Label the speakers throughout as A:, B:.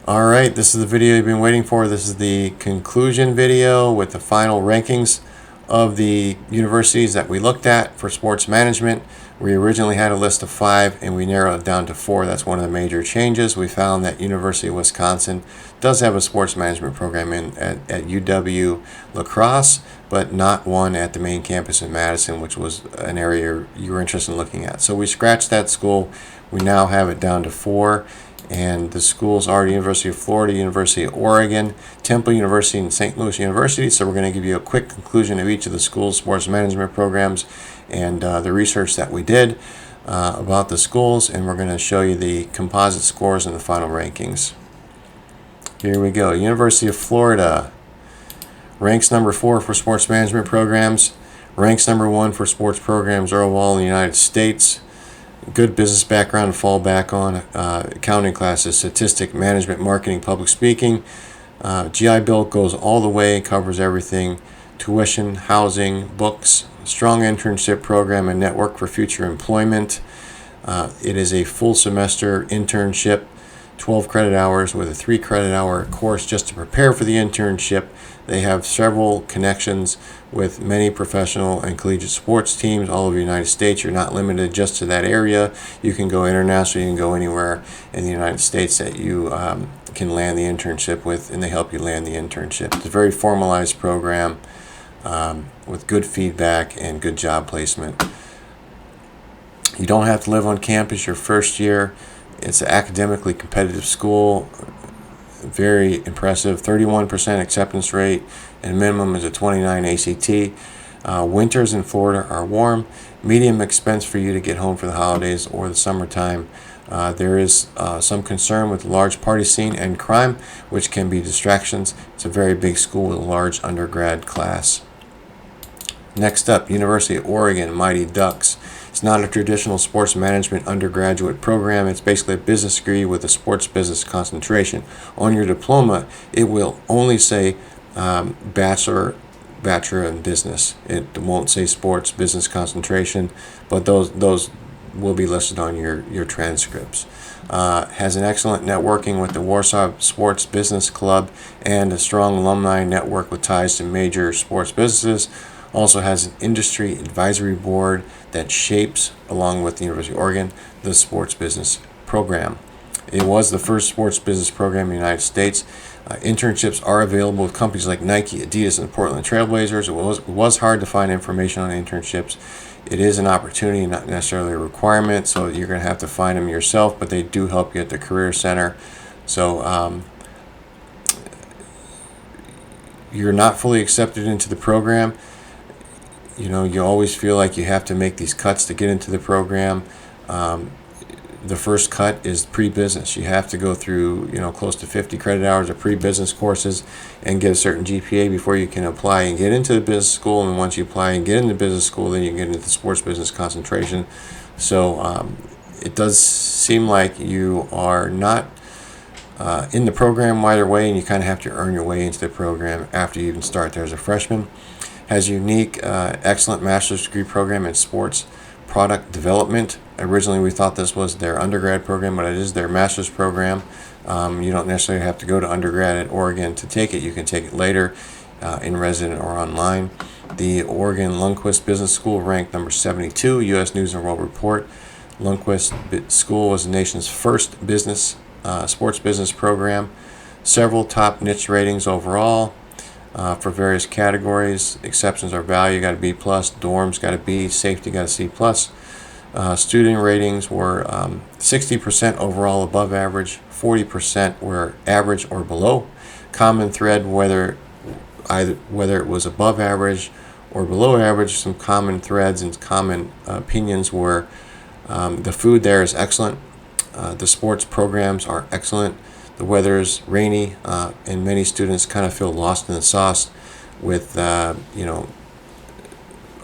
A: All right, this is the video you've been waiting for. This is the conclusion video with the final rankings of the universities that we looked at for sports management. We originally had a list of 5 and we narrowed it down to 4. That's one of the major changes. We found that University of Wisconsin does have a sports management program at UW La Crosse, but not one at the main campus in Madison, which was an area you were interested in looking at. So we scratched that school. We now have it down to 4. And the schools are the University of Florida, University of Oregon, Temple University, and St. Louis University. So we're going to give you a quick conclusion of each of the schools' sports management programs and the research that we did about the schools. And we're going to show you the composite scores and the final rankings. Here we go. University of Florida ranks number 4 for sports management programs, ranks number 1 for sports programs overall in the United States. Good business background to fall back on, accounting classes, statistic, management, marketing, public speaking. GI Bill goes all the way, covers everything. Tuition, housing, books, strong internship program, and network for future employment. It is a full semester internship, 12 credit hours with a 3 credit hour course just to prepare for the internship. They have several connections with many professional and collegiate sports teams all over the United States. You're not limited just to that area. You can go international. You can go anywhere in the United States that you can land the internship with, and they help you land the internship. It's a very formalized program with good feedback and good job placement. You don't have to live on campus your first year. It's an academically competitive school. Very impressive. 31% acceptance rate, and minimum is a 29 ACT. Winters in Florida are warm. Medium expense for you to get home for the holidays or the summertime. There is some concern with the large party scene and crime, which can be distractions. It's a very big school with a large undergrad class. Next up, University of Oregon, Mighty Ducks. It's not a traditional sports management undergraduate program. It's basically a business degree with a sports business concentration. On your diploma, it will only say bachelor in business. It won't say sports business concentration, but those will be listed on your transcripts. Has an excellent networking with the Warsaw Sports Business Club and a strong alumni network with ties to major sports businesses. Also has an industry advisory board that shapes, along with the University of Oregon, the sports business program. It was the first sports business program in the United States. Internships are available with companies like Nike, Adidas, and Portland Trailblazers. It was hard to find information on internships. It is an opportunity, not necessarily a requirement, so you're going to have to find them yourself, but they do help you at the Career Center. So you're not fully accepted into the program. You know, you always feel like you have to make these cuts to get into the program. The first cut is pre-business. You have to go through, close to 50 credit hours of pre-business courses and get a certain GPA before you can apply and get into the business school. And once you apply and get into business school, then you can get into the sports business concentration. So it does seem like you are not in the program right away, and you kind of have to earn your way into the program after you even start there as a freshman. Has a unique, excellent master's degree program in sports product development. Originally, we thought this was their undergrad program, but it is their master's program. You don't necessarily have to go to undergrad at Oregon to take it. You can take it later in resident or online. The Oregon Lundquist Business School ranked number 72, U.S. News and World Report. Lundquist School was the nation's first sports business program. Several top niche ratings overall. For various categories. Exceptions are value, got a B+, dorms got a B, safety got a C+. Student ratings were 60% overall above average, 40% were average or below. Common thread, whether it was above average or below average, some common threads and common opinions were the food there is excellent, the sports programs are excellent, the weather is rainy, and many students kind of feel lost in the sauce with,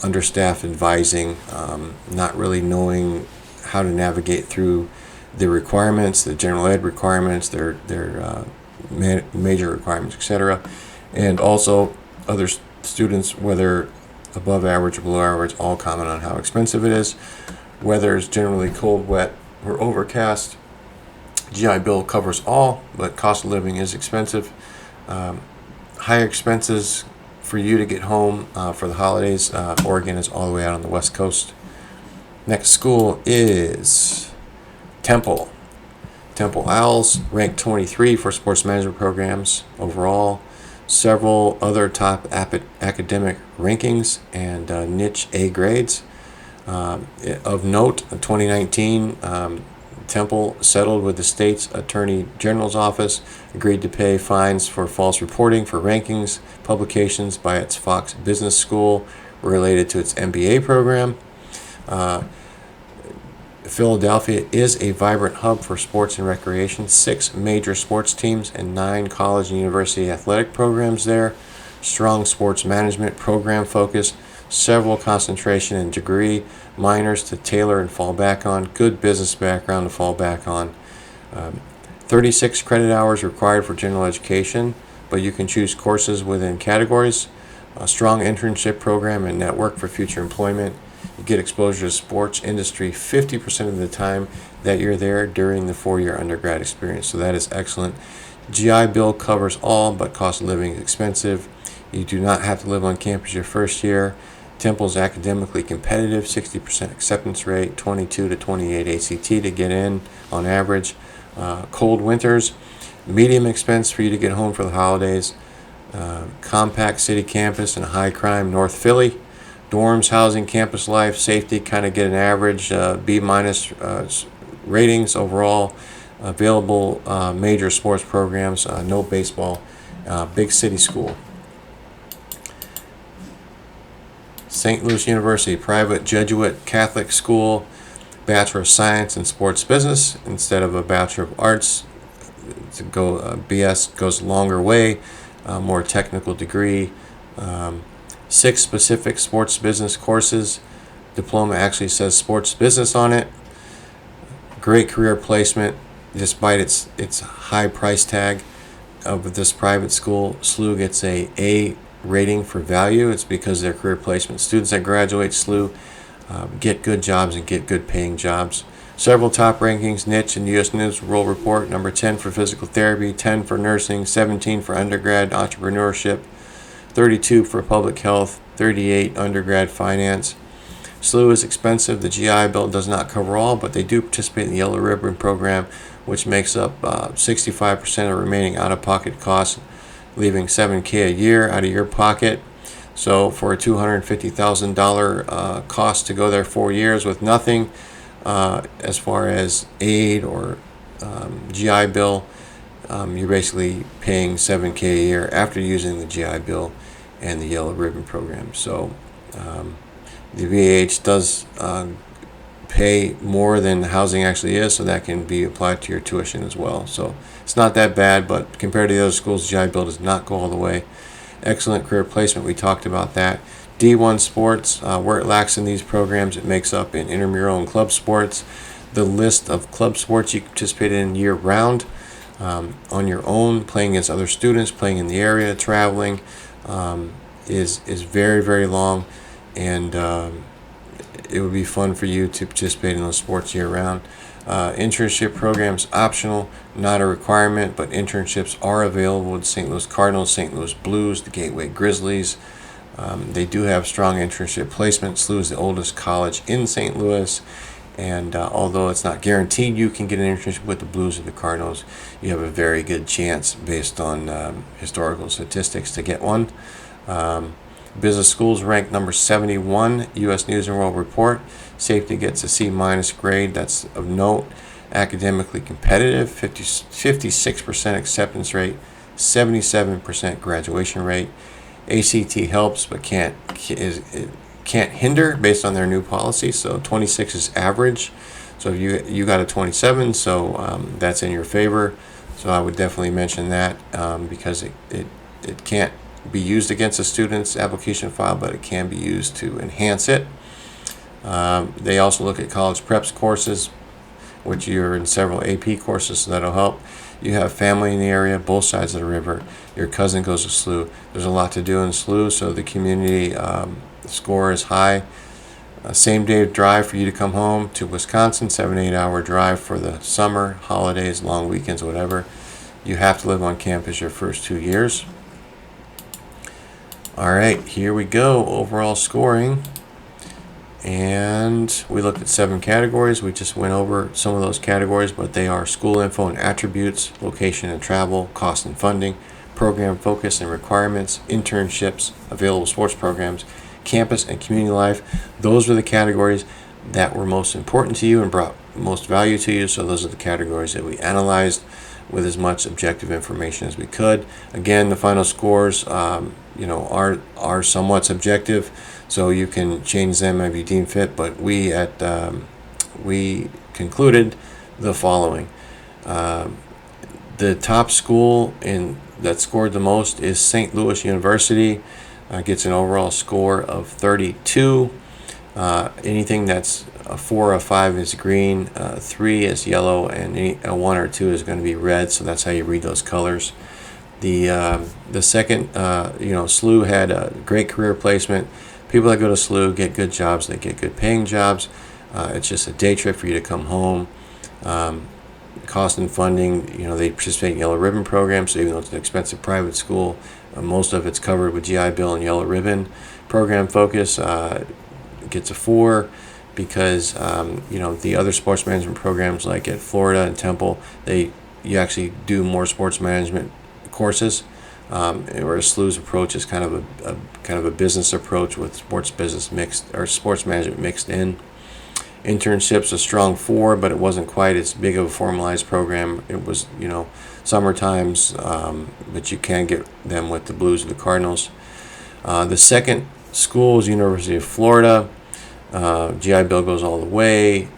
A: understaffed advising, not really knowing how to navigate through the requirements, the general ed requirements, their major requirements, etc. And also other students, whether above average or below average, all comment on how expensive it is. Weather is generally cold, wet, or overcast. GI Bill covers all, but cost of living is expensive. Higher expenses for you to get home for the holidays. Oregon is all the way out on the West Coast. Next school is Temple. Temple Owls, ranked 23 for sports management programs overall. Several other top academic rankings and niche A grades. Of note, in 2019, Temple settled with the state's Attorney General's office, agreed to pay fines for false reporting for rankings publications by its Fox Business School related to its MBA program. Philadelphia is a vibrant hub for sports and recreation. 6 major sports teams and 9 college and university athletic programs there. Strong sports management program focus. Several concentration and degree minors to tailor and fall back on. Good business background to fall back on. 36 credit hours required for general education, but you can choose courses within categories. A strong internship program and network for future employment. You get exposure to sports industry 50% of the time that you're there during the 4-year undergrad experience. So that is excellent. GI Bill covers all, but cost of living is expensive. You do not have to live on campus your first year. Temple's academically competitive, 60% acceptance rate, 22 to 28 ACT to get in on average. Cold winters, medium expense for you to get home for the holidays. Compact city campus and high crime North Philly. Dorms, housing, campus life, safety kind of get an average B- ratings overall. Available major sports programs, no baseball. Big city school. St. Louis University, private Jesuit Catholic school, Bachelor of Science in Sports Business instead of a Bachelor of Arts. To go BS goes a longer way, more technical degree. 6 specific sports business courses. Diploma actually says sports business on it. Great career placement, despite its high price tag of this private school. SLU gets a rating for value. It's because their career placement. Students that graduate SLU get good jobs and get good paying jobs. Several top rankings, niche and U.S. News World Report. Number 10 for physical therapy, 10 for nursing, 17 for undergrad entrepreneurship, 32 for public health, 38 undergrad finance. SLU is expensive. The GI Bill does not cover all, but they do participate in the Yellow Ribbon program, which makes up 65% of remaining out-of-pocket costs, leaving $7,000 a year out of your pocket. So for a $250,000 cost to go there 4 years with nothing as far as aid or GI Bill, you're basically paying $7,000 a year after using the GI Bill and the Yellow Ribbon program. So the VAH does pay more than the housing actually is, so that can be applied to your tuition as well. So it's not that bad, but compared to the other schools, GI Bill does not go all the way. Excellent career placement, we talked about that. D1 sports, where it lacks in these programs, it makes up in intramural and club sports. The list of club sports you can participate in year-round on your own, playing against other students, playing in the area, traveling, is very, very long, and it would be fun for you to participate in those sports year-round. Internship programs optional, not a requirement, but internships are available with St. Louis Cardinals, St. Louis Blues, the Gateway Grizzlies. They do have strong internship placement. SLU is the oldest college in St. Louis, and although it's not guaranteed you can get an internship with the Blues or the Cardinals, you have a very good chance based on historical statistics to get one. Business schools ranked number 71, U.S. News and World Report. Safety gets a C- grade. That's of note. Academically competitive, 56% acceptance rate, 77% graduation rate. ACT helps but can't hinder based on their new policy. So 26 is average. So you got a 27, so that's in your favor. So I would definitely mention that because it can't be used against a student's application file, but it can be used to enhance it. They also look at college preps courses, which you're in several AP courses, so that'll help. You have family in the area, both sides of the river. Your cousin goes to SLU. There's a lot to do in SLU, so the community score is high. A same-day drive for you to come home to Wisconsin, 7-8 hour drive for the summer, holidays, long weekends, whatever. You have to live on campus your first 2 years. All right, here we go. Overall scoring. And we looked at 7 categories. We just went over some of those categories, but they are school info and attributes, location and travel, cost and funding, program focus and requirements, internships, available sports programs, campus and community life. Those were the categories that were most important to you and brought most value to you. So those are the categories that we analyzed with as much objective information as we could. Again, the final scores are somewhat subjective, so you can change them if you deem fit, but we concluded the following. The top school that scored the most is St. Louis University. Gets an overall score of 32. Anything that's a 4 or 5 is green, 3 is yellow, and a 1 or 2 is going to be red. So that's how you read those colors. The second, SLU had a great career placement. People that go to SLU get good jobs. They get good paying jobs. It's just a day trip for you to come home. Cost and funding, they participate in Yellow Ribbon programs, so even though it's an expensive private school, most of it's covered with GI Bill and Yellow Ribbon. Program focus gets a 4 because the other sports management programs like at Florida and Temple, you actually do more sports management courses, whereas SLU's approach is kind of a business approach with sports management mixed in. Internships a strong 4, but it wasn't quite as big of a formalized program. It was, summer times, but you can get them with the Blues or the Cardinals. The second school is University of Florida. GI Bill goes all the way.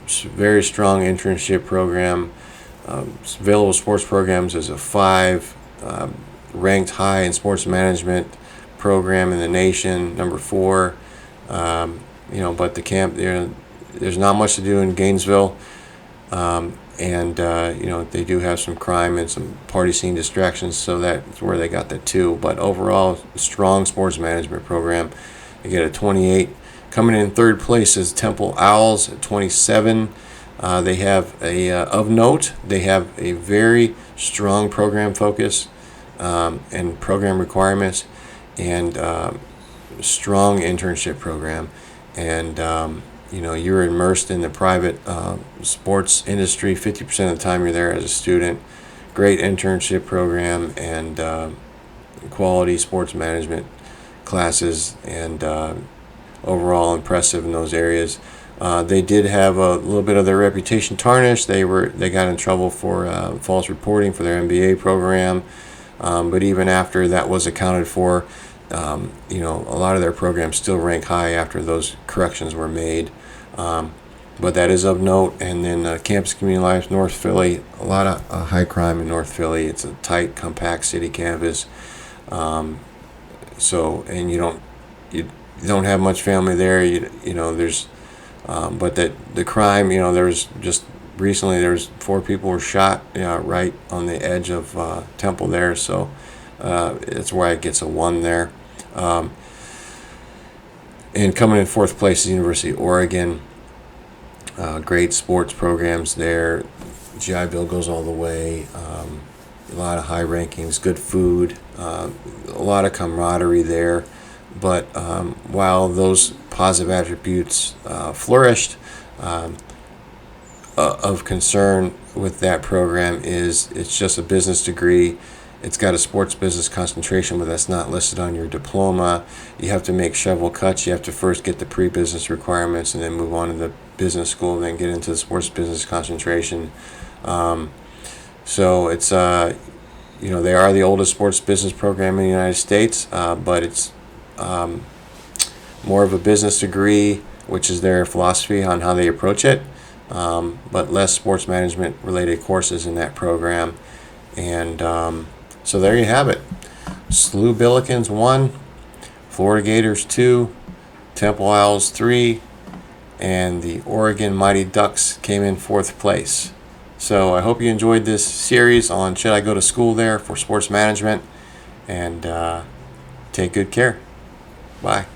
A: Very strong internship program. Available sports programs is a 5. Ranked high in sports management program in the nation, number 4. But the camp there. There's not much to do in Gainesville, and they do have some crime and some party scene distractions, so that's where they got that 2. But overall, strong sports management program. They get a 28. Coming in third place is Temple Owls at 27. They have of note, they have a very strong program focus and program requirements, and strong internship program, and you're immersed in the private sports industry 50% of the time you're there as a student. Great internship program and quality sports management classes, and overall impressive in those areas. They did have a little bit of their reputation tarnished. They got in trouble for false reporting for their MBA program, but even after that was accounted for, a lot of their programs still rank high after those corrections were made. But that is of note. And then campus community life, North Philly, a lot of high crime in North Philly. It's a tight, compact city campus. And you don't have much family there. There's, but that the crime, there's just recently there's 4 people were shot, right on the edge of Temple there. So that's why it gets a 1 there. And coming in 4th place is University of Oregon. Great sports programs there. GI Bill goes all the way. A lot of high rankings, good food, a lot of camaraderie there. But while those positive attributes flourished, of concern with that program is it's just a business degree. It's got a sports business concentration, but that's not listed on your diploma. You have to make shovel cuts. You have to first get the pre-business requirements and then move on to the business school and then get into the sports business concentration. So it's, they are the oldest sports business program in the United States, but it's more of a business degree, which is their philosophy on how they approach it, but less sports management related courses in that program. And so there you have it. SLU Billikens 1, Florida Gators 2, Temple Owls 3, and the Oregon Mighty Ducks came in 4th place. So I hope you enjoyed this series on should I go to school there for sports management, and take good care. Bye.